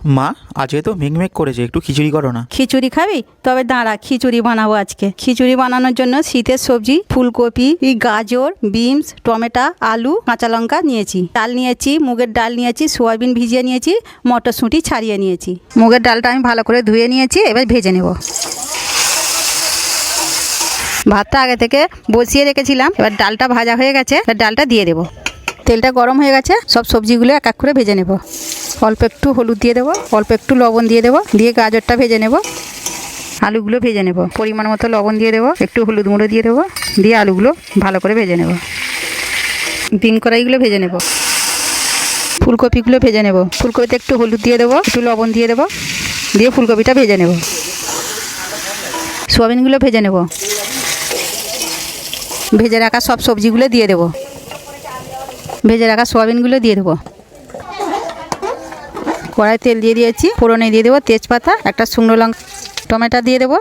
মা, আজকে তো মেঘমেঘ করেছে, একটু খিচুড়ি করো না। খিচুড়ি খাবি? তবে দাঁড়া, খিচুড়ি বানাবো আজকে। খিচুড়ি বানানোর জন্য শীতের সবজি ফুলকপি, গাজর, বিনস, টমেটো, আলু, কাঁচা লঙ্কা নিয়েছি। ডাল নিয়েছি, মুগের ডাল নিয়েছি, সয়াবিন ভিজিয়ে নিয়েছি, মটরশুঁটি ছাড়িয়ে নিয়েছি। মুগের ডালটা আমি ভালো করে ধুয়ে নিয়েছি, এবার ভেজে নেব। ভাতটা আগে থেকে বসিয়ে রেখেছিলাম, এবার ডালটা ভাজা হয়ে গেছে, এবার ডালটা দিয়ে দেবো। তেলটা গরম হয়ে গেছে, সব সবজিগুলো এক এক করে ভেজে নেব। অল্প একটু হলুদ দিয়ে দেবো, অল্প একটু লবণ দিয়ে দেবো, দিয়ে গাজরটা ভেজে নেব। আলুগুলো ভেজে নেব, পরিমাণ মতো লবণ দিয়ে দেবো, একটু হলুদ গুঁড়ো দিয়ে দেবো, দিয়ে আলুগুলো ভালো করে ভেজে নেব। ডিম কড়াইগুলো ভেজে নেব। ফুলকপিগুলো ভেজে নেব, ফুলকপিতে একটু হলুদ দিয়ে দেবো, একটু লবণ দিয়ে দেবো, দিয়ে ফুলকপিটা ভেজে নেব। সোয়াবিনগুলো ভেজে নেব। ভেজে রাখা সব সবজিগুলো দিয়ে দেবো। ভেজে রাখা সোয়াবিনগুলো দিয়ে দেবো। কড়াই তেল দিয়ে দিয়েছি, ফোড়নে দিয়ে দেবো তেজপাতা, একটা শুকনো লঙ্কা, টমেটো দিয়ে দেবো,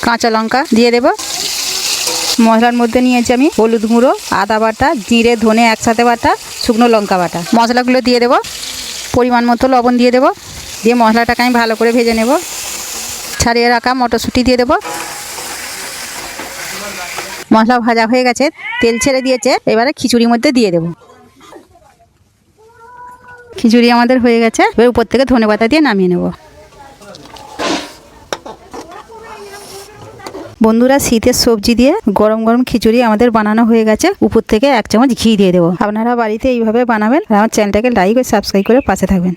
কাঁচা লঙ্কা দিয়ে দেবো। মশলার মধ্যে নিয়েছি আমি হলুদ গুঁড়ো, আদা বাটা, জিরে ধনে একসাথে বাটা, শুকনো লঙ্কা বাটা। মশলাগুলো দিয়ে দেবো, পরিমাণ মতো লবণ দিয়ে দেবো, দিয়ে মশলাটাকে আমি ভালো করে ভেজে নেব। ছাড়িয়ে রাখা মটরশুঁটি দিয়ে দেবো। মশলা ভাজা হয়ে গেছে, তেল ছেড়ে দিয়েছে, এবারে খিচুড়ির মধ্যে দিয়ে দেবো। খিচুড়ি আমাদের হয়ে গেছে, এবার উপর থেকে ধনেপাতা দিয়ে নামিয়ে নেব। বন্ধুরা, শীতের সবজি দিয়ে গরম গরম খিচুড়ি আমাদের বানানো হয়ে গেছে। উপর থেকে 1 চামচ ঘি দিয়ে দেবো। আপনারা বাড়িতে এইভাবে বানাবেন আর আমার চ্যানেলটাকে লাইক ও সাবস্ক্রাইব করে পাশে থাকবেন।